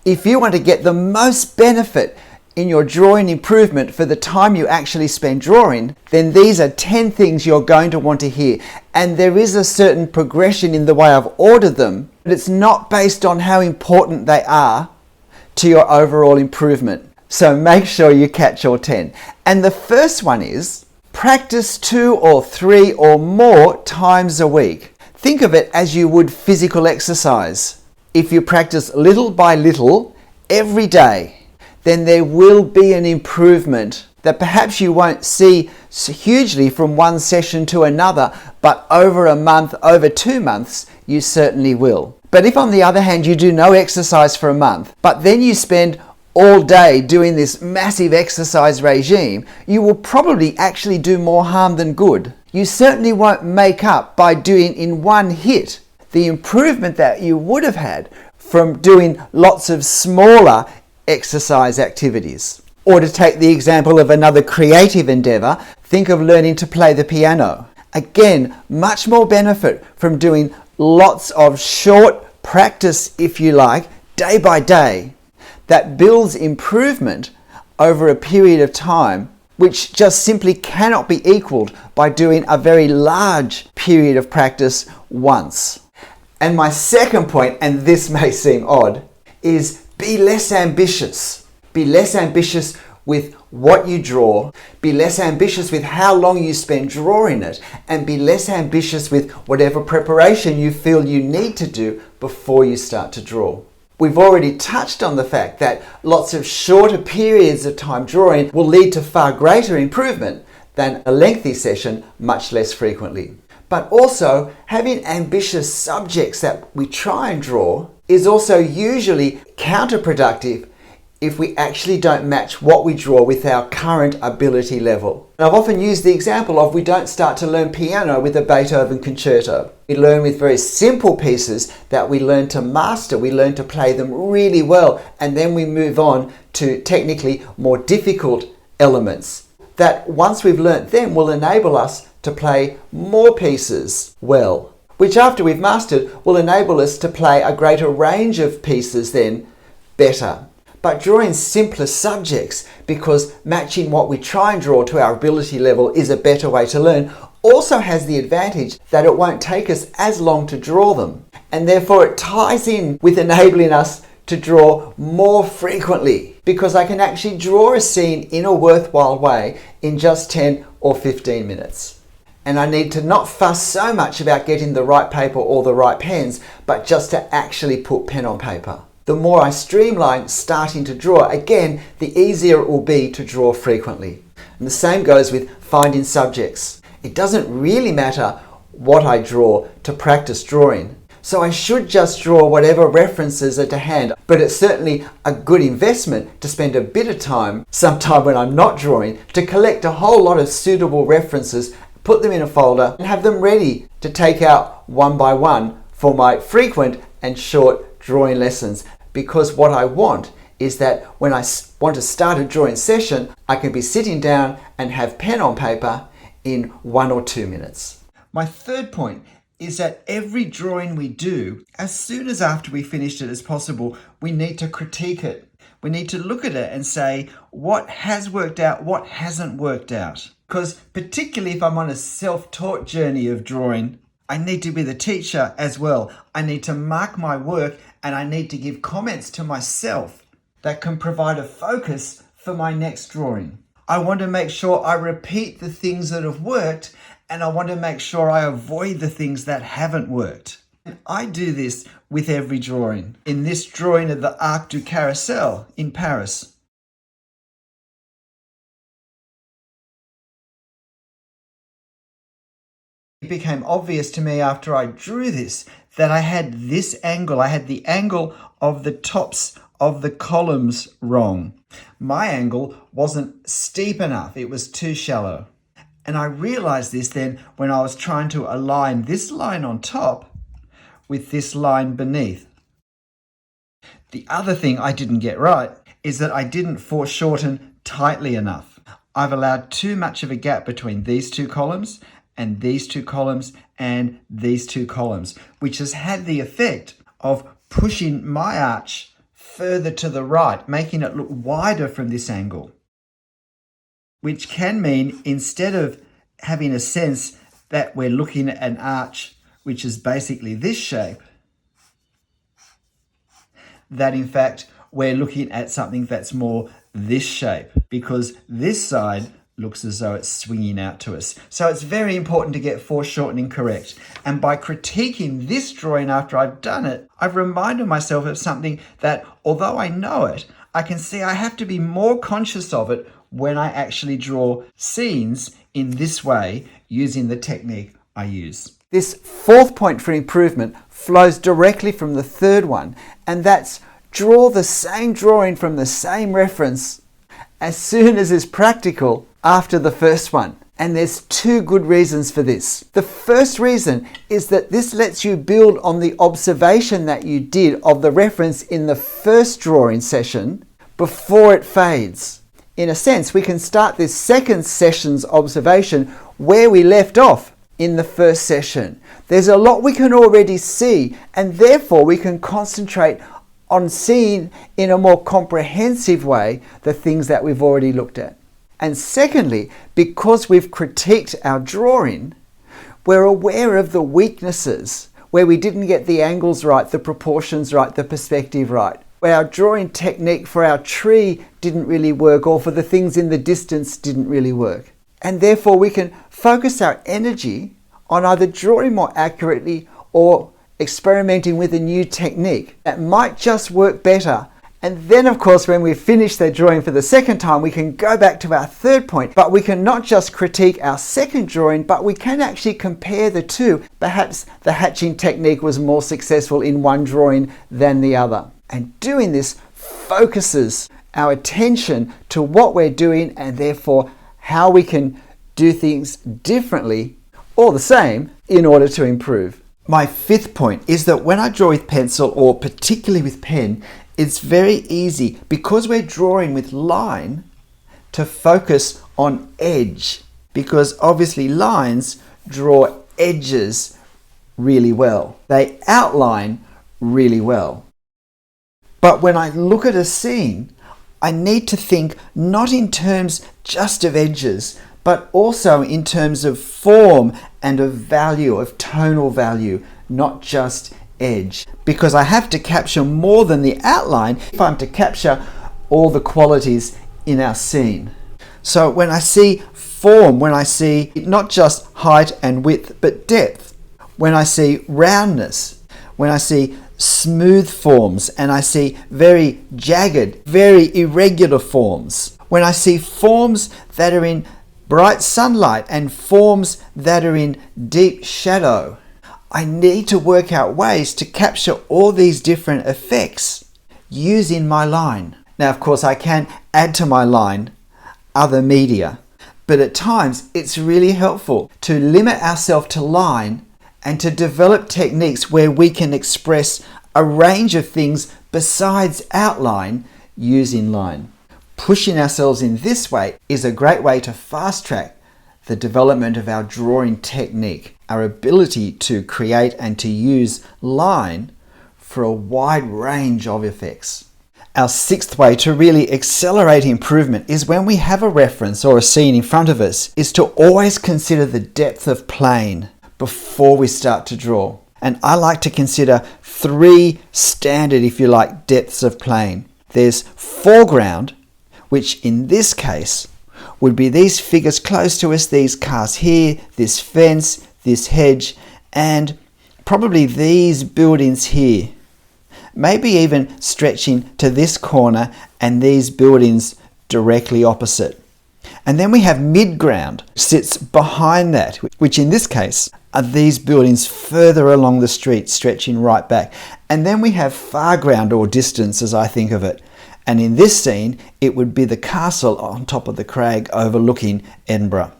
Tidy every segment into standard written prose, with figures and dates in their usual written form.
If you want to get the most benefit in your drawing improvement for the time you actually spend drawing, then these are 10 things you're going to want to hear. And there is a certain progression in the way I've ordered them, but it's not based on how important they are to your overall improvement. So make sure you catch all 10. And the first one is practice 2 or 3 or more times a week. Think of it as you would physical exercise. If you practice little by little every day, then there will be an improvement that perhaps you won't see hugely from one session to another, but over a month, over 2 months, you certainly will. But if on the other hand you do no exercise for a month, but then you spend all day doing this massive exercise regime, you will probably actually do more harm than good. You certainly won't make up by doing in one hit the improvement that you would have had from doing lots of smaller exercise activities. Or to take the example of another creative endeavor, think of learning to play the piano. Again, much more benefit from doing lots of short practice, if you like, day by day, that builds improvement over a period of time, which just simply cannot be equaled by doing a very large period of practice once. And my second point, and this may seem odd, is be less ambitious. Be less ambitious with what you draw, be less ambitious with how long you spend drawing it, and be less ambitious with whatever preparation you feel you need to do before you start to draw. We've already touched on the fact that lots of shorter periods of time drawing will lead to far greater improvement than a lengthy session much less frequently. But also, having ambitious subjects that we try and draw is also usually counterproductive if we actually don't match what we draw with our current ability level. And I've often used the example of we don't start to learn piano with a Beethoven concerto. We learn with very simple pieces that we learn to master. We learn to play them really well, and then we move on to technically more difficult elements that once we've learnt them will enable us to play more pieces well, which after we've mastered will enable us to play a greater range of pieces then better. But drawing simpler subjects, because matching what we try and draw to our ability level is a better way to learn, also has the advantage that it won't take us as long to draw them. And therefore it ties in with enabling us to draw more frequently, because I can actually draw a scene in a worthwhile way in just 10 or 15 minutes. And I need to not fuss so much about getting the right paper or the right pens, but just to actually put pen on paper. The more I streamline starting to draw, again, the easier it will be to draw frequently. And the same goes with finding subjects. It doesn't really matter what I draw to practice drawing. So I should just draw whatever references are to hand, but it's certainly a good investment to spend a bit of time, sometime when I'm not drawing, to collect a whole lot of suitable references, put them in a folder, and have them ready to take out one by one for my frequent and short drawing lessons. Because what I want is that when I want to start a drawing session, I can be sitting down and have pen on paper in 1 or 2 minutes. My third point is that every drawing we do, as soon as after we finished it as possible, we need to critique it. We need to look at it and say, what has worked out, what hasn't worked out? Because particularly if I'm on a self-taught journey of drawing, I need to be the teacher as well. I need to mark my work and I need to give comments to myself that can provide a focus for my next drawing. I want to make sure I repeat the things that have worked, and I want to make sure I avoid the things that haven't worked. And I do this with every drawing. In this drawing of the Arc du Carrousel in Paris, it became obvious to me after I drew this that I had this angle. I had the angle of the tops of the columns wrong. My angle wasn't steep enough. It was too shallow. And I realized this then when I was trying to align this line on top with this line beneath. The other thing I didn't get right is that I didn't foreshorten tightly enough. I've allowed too much of a gap between these two columns and these two columns and these two columns, which has had the effect of pushing my arch further to the right, making it look wider from this angle, which can mean instead of having a sense that we're looking at an arch which is basically this shape, that in fact we're looking at something that's more this shape, because this side looks as though it's swinging out to us. So it's very important to get foreshortening correct. And by critiquing this drawing after I've done it, I've reminded myself of something that, although I know it, I can see I have to be more conscious of it when I actually draw scenes in this way using the technique I use. This fourth point for improvement flows directly from the third one, and that's draw the same drawing from the same reference as soon as is practical after the first one. And there's two good reasons for this. The first reason is that this lets you build on the observation that you did of the reference in the first drawing session before it fades. In a sense, we can start this second session's observation where we left off in the first session. There's a lot we can already see, and therefore we can concentrate on seeing in a more comprehensive way the things that we've already looked at. And secondly, because we've critiqued our drawing, we're aware of the weaknesses where we didn't get the angles right, the proportions right, the perspective right, where our drawing technique for our tree didn't really work, or for the things in the distance didn't really work. And therefore we can focus our energy on either drawing more accurately or experimenting with a new technique that might just work better. And then, of course, when we finish the drawing for the second time, we can go back to our third point, but we can not just critique our second drawing, but we can actually compare the two. Perhaps the hatching technique was more successful in one drawing than the other. And doing this focuses our attention to what we're doing, and therefore how we can do things differently or the same in order to improve. My fifth point is that when I draw with pencil, or particularly with pen, it's very easy, because we're drawing with line, to focus on edge, because obviously lines draw edges really well. They outline really well. But when I look at a scene, I need to think not in terms just of edges, but also in terms of form and of value, of tonal value, not just edge. Because I have to capture more than the outline if I'm to capture all the qualities in our scene. So when I see form, when I see not just height and width, but depth, when I see roundness, when I see smooth forms, and I see very jagged, very irregular forms, when I see forms that are in bright sunlight and forms that are in deep shadow, I need to work out ways to capture all these different effects using my line. Now, of course, I can add to my line other media, but at times it's really helpful to limit ourselves to line and to develop techniques where we can express a range of things besides outline using line. Pushing ourselves in this way is a great way to fast track the development of our drawing technique, our ability to create and to use line for a wide range of effects. Our sixth way to really accelerate improvement is when we have a reference or a scene in front of us, is to always consider the depth of plane before we start to draw. And I like to consider three standard, if you like, depths of plane. There's foreground, which in this case would be these figures close to us, these cars here, this fence, this hedge, and probably these buildings here. Maybe even stretching to this corner and these buildings directly opposite. And then we have midground, sits behind that, which in this case are these buildings further along the street, stretching right back. And then we have foreground, or distance as I think of it. And in this scene, it would be the castle on top of the crag overlooking Edinburgh.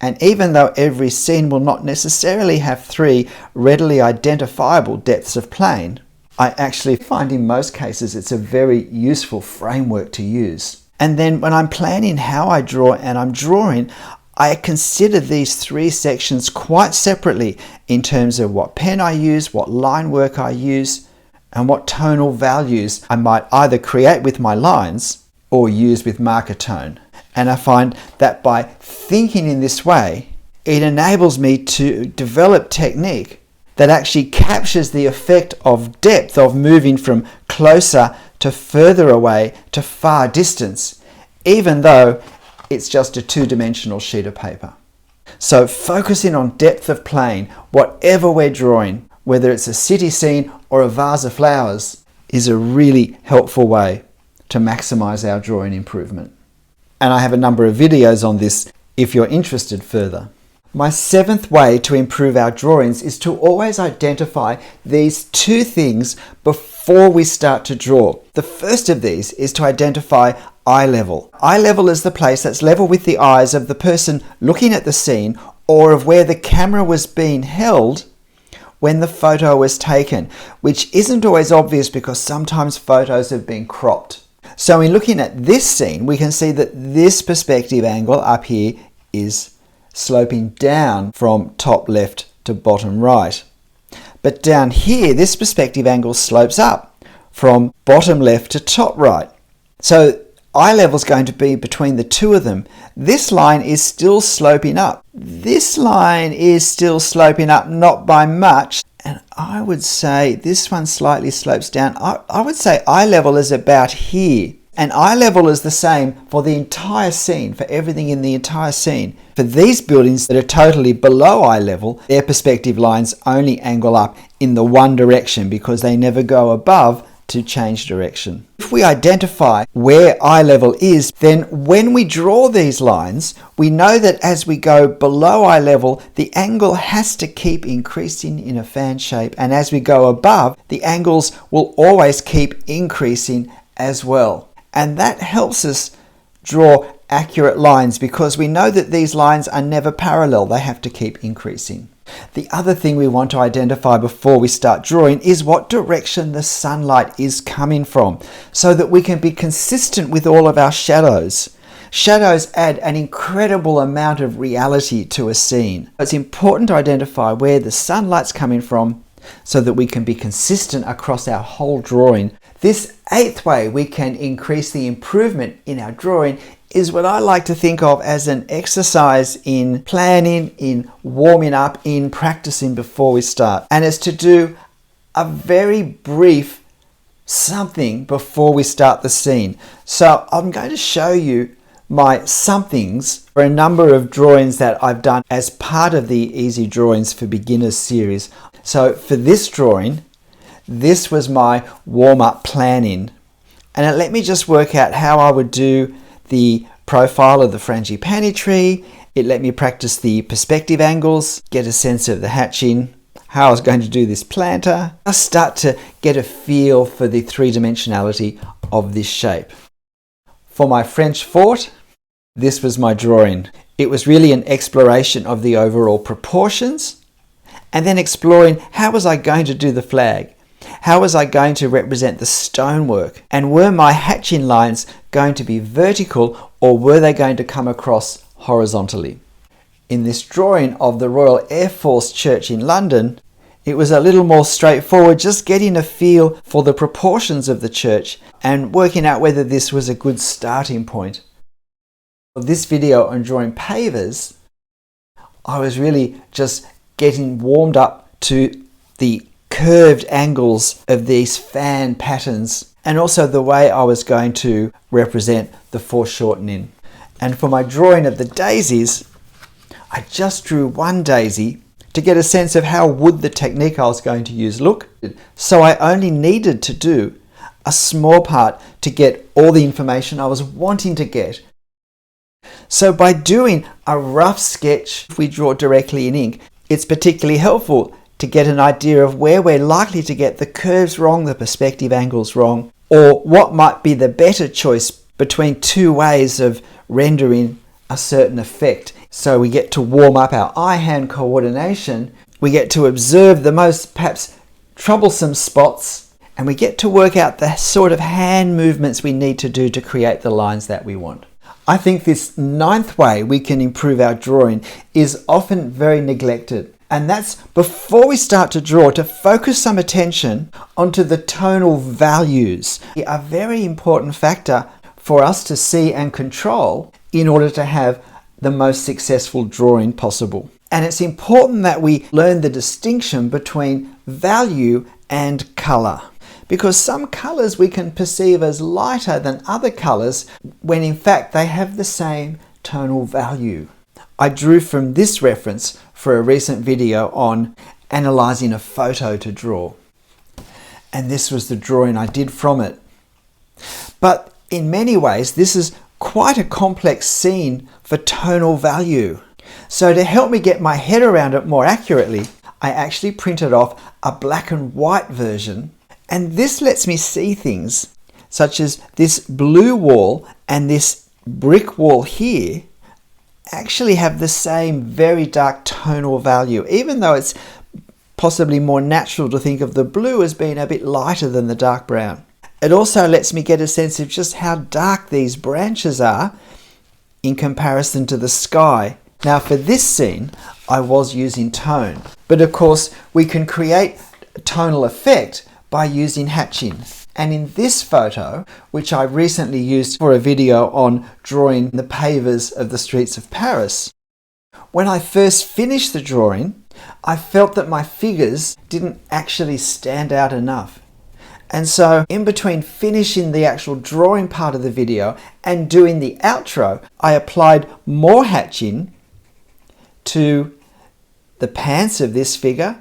And even though every scene will not necessarily have three readily identifiable depths of plane, I actually find in most cases it's a very useful framework to use. And then when I'm planning how I draw and I'm drawing, I consider these three sections quite separately in terms of what pen I use, what line work I use, and what tonal values I might either create with my lines or use with marker tone. And I find that by thinking in this way, it enables me to develop technique that actually captures the effect of depth, of moving from closer to further away to far distance, even though it's just a two-dimensional sheet of paper. So focusing on depth of plane, whatever we're drawing, whether it's a city scene or a vase of flowers, is a really helpful way to maximize our drawing improvement. And I have a number of videos on this if you're interested further. My 7th way to improve our drawings is to always identify these two things before we start to draw. The first of these is to identify eye level. Eye level is the place that's level with the eyes of the person looking at the scene or of where the camera was being held when the photo was taken, which isn't always obvious because sometimes photos have been cropped. So in looking at this scene, we can see that this perspective angle up here is sloping down from top left to bottom right. But down here, this perspective angle slopes up from bottom left to top right. So eye level is going to be between the two of them. This line is still sloping up. This line is still sloping up, not by much. And I would say this one slightly slopes down. I would say eye level is about here. And eye level is the same for the entire scene, for everything in the entire scene. For these buildings that are totally below eye level, their perspective lines only angle up in the one direction because they never go above to change direction. If we identify where eye level is, then when we draw these lines, we know that as we go below eye level, the angle has to keep increasing in a fan shape. And as we go above, the angles will always keep increasing as well. And that helps us draw accurate lines because we know that these lines are never parallel. They have to keep increasing. The other thing we want to identify before we start drawing is what direction the sunlight is coming from so that we can be consistent with all of our shadows. Shadows add an incredible amount of reality to a scene. It's important to identify where the sunlight's coming from so that we can be consistent across our whole drawing. This 8th way we can increase the improvement in our drawing is what I like to think of as an exercise in planning, in warming up, in practicing before we start. And it's to do a very brief something before we start the scene. So I'm going to show you my somethings for a number of drawings that I've done as part of the Easy Drawings for Beginners series. So for this drawing, this was my warm-up planning, and it let me just work out how I would do the profile of the frangipani tree. It let me practice the perspective angles, get a sense of the hatching, how I was going to do this planter. I start to get a feel for the three-dimensionality of this shape. For my French fort, this was my drawing. It was really an exploration of the overall proportions and then exploring how was I going to do the flag. How was I going to represent the stonework? And were my hatching lines going to be vertical or were they going to come across horizontally? In this drawing of the Royal Air Force Church in London, it was a little more straightforward, just getting a feel for the proportions of the church and working out whether this was a good starting point. For this video on drawing pavers, I was really just getting warmed up to the curved angles of these fan patterns and also the way I was going to represent the foreshortening. And for my drawing of the daisies, I just drew one daisy to get a sense of how would the technique I was going to use look. So I only needed to do a small part to get all the information I was wanting to get. So by doing a rough sketch, if we draw directly in ink, it's particularly helpful to get an idea of where we're likely to get the curves wrong, the perspective angles wrong, or what might be the better choice between two ways of rendering a certain effect. So we get to warm up our eye-hand coordination, we get to observe the most perhaps troublesome spots, and we get to work out the sort of hand movements we need to do to create the lines that we want. I think this 9th way we can improve our drawing is often very neglected. And that's before we start to draw, to focus some attention onto the tonal values. A very important factor for us to see and control in order to have the most successful drawing possible. And it's important that we learn the distinction between value and color, because some colors we can perceive as lighter than other colors when in fact they have the same tonal value. I drew from this reference for a recent video on analyzing a photo to draw. And this was the drawing I did from it. But in many ways, this is quite a complex scene for tonal value. So to help me get my head around it more accurately, I actually printed off a black and white version. And this lets me see things such as this blue wall and this brick wall here actually have the same very dark tonal value, even though it's possibly more natural to think of the blue as being a bit lighter than the dark brown. It also lets me get a sense of just how dark these branches are in comparison to the sky. Now for this scene, I was using tone, but of course we can create a tonal effect by using hatching. And in this photo, which I recently used for a video on drawing the pavers of the streets of Paris, when I first finished the drawing, I felt that my figures didn't actually stand out enough. And so in between finishing the actual drawing part of the video and doing the outro, I applied more hatching to the pants of this figure,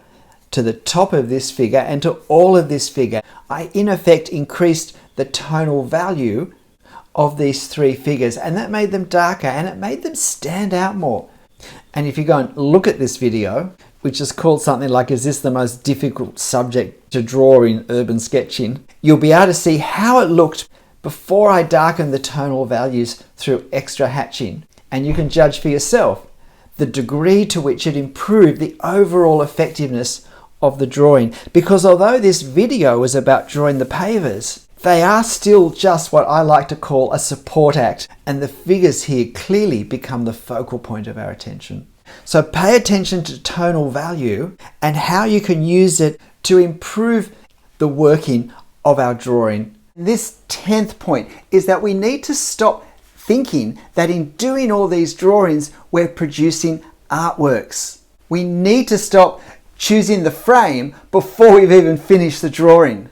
to the top of this figure, and to all of this figure. I in effect increased the tonal value of these three figures, and that made them darker and it made them stand out more. And if you go and look at this video, which is called something like, is this the most difficult subject to draw in urban sketching, you'll be able to see how it looked before I darkened the tonal values through extra hatching. And you can judge for yourself the degree to which it improved the overall effectiveness of the drawing. Because although this video was about drawing the pavers, they are still just what I like to call a support act, and the figures here clearly become the focal point of our attention. So pay attention to tonal value and how you can use it to improve the working of our drawing. This 10th point is that we need to stop thinking that in doing all these drawings we're producing artworks. We need to stop choosing the frame before we've even finished the drawing,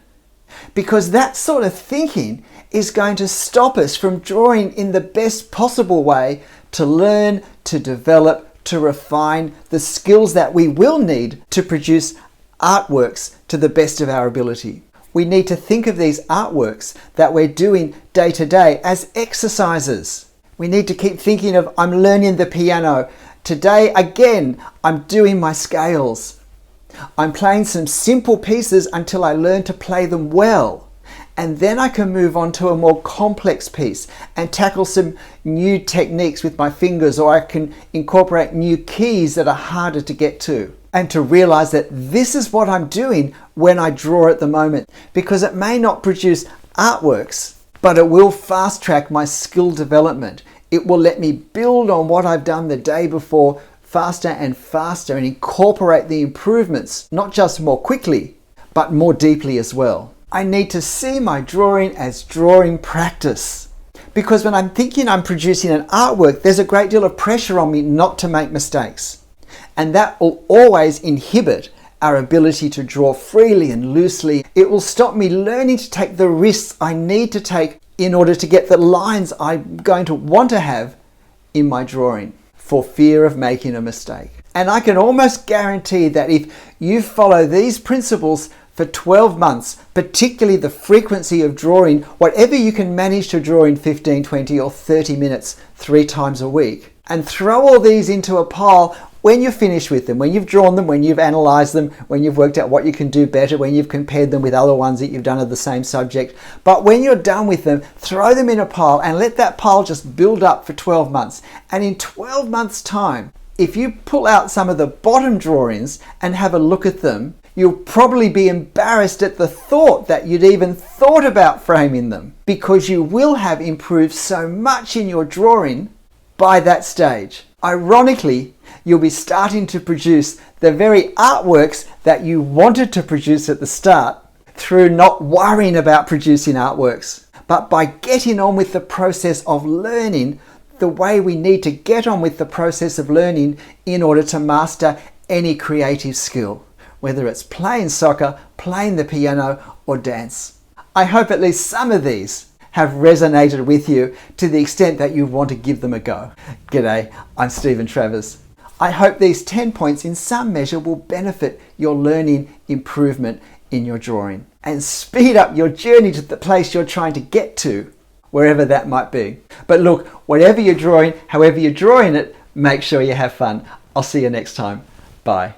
because that sort of thinking is going to stop us from drawing in the best possible way to learn, to develop, to refine the skills that we will need to produce artworks to the best of our ability. We need to think of these artworks that we're doing day to day as exercises. We need to keep thinking of, I'm learning the piano. Today, again, I'm doing my scales. I'm playing some simple pieces until I learn to play them well. And then I can move on to a more complex piece and tackle some new techniques with my fingers, or I can incorporate new keys that are harder to get to. And to realize that this is what I'm doing when I draw at the moment, because it may not produce artworks, but it will fast track my skill development. It will let me build on what I've done the day before faster and faster and incorporate the improvements, not just more quickly, but more deeply as well. I need to see my drawing as drawing practice, because when I'm thinking I'm producing an artwork, there's a great deal of pressure on me not to make mistakes. And that will always inhibit our ability to draw freely and loosely. It will stop me learning to take the risks I need to take in order to get the lines I'm going to want to have in my drawing, for fear of making a mistake. And I can almost guarantee that if you follow these principles for 12 months, particularly the frequency of drawing, whatever you can manage to draw in 15, 20 or 30 minutes 3 times a week, and throw all these into a pile when you're finished with them, when you've drawn them, when you've analysed them, when you've worked out what you can do better, when you've compared them with other ones that you've done of the same subject. But when you're done with them, throw them in a pile and let that pile just build up for 12 months. And in 12 months' time, if you pull out some of the bottom drawings and have a look at them, you'll probably be embarrassed at the thought that you'd even thought about framing them, because you will have improved so much in your drawing by that stage. Ironically, You'll be starting to produce the very artworks that you wanted to produce at the start through not worrying about producing artworks, but by getting on with the process of learning the way we need to get on with the process of learning in order to master any creative skill, whether it's playing soccer, playing the piano, or dance. I hope at least some of these have resonated with you to the extent that you want to give them a go. G'day, I'm Stephen Travers. I hope these 10 points in some measure will benefit your learning improvement in your drawing and speed up your journey to the place you're trying to get to, wherever that might be. But look, whatever you're drawing, however you're drawing it, make sure you have fun. I'll see you next time. Bye.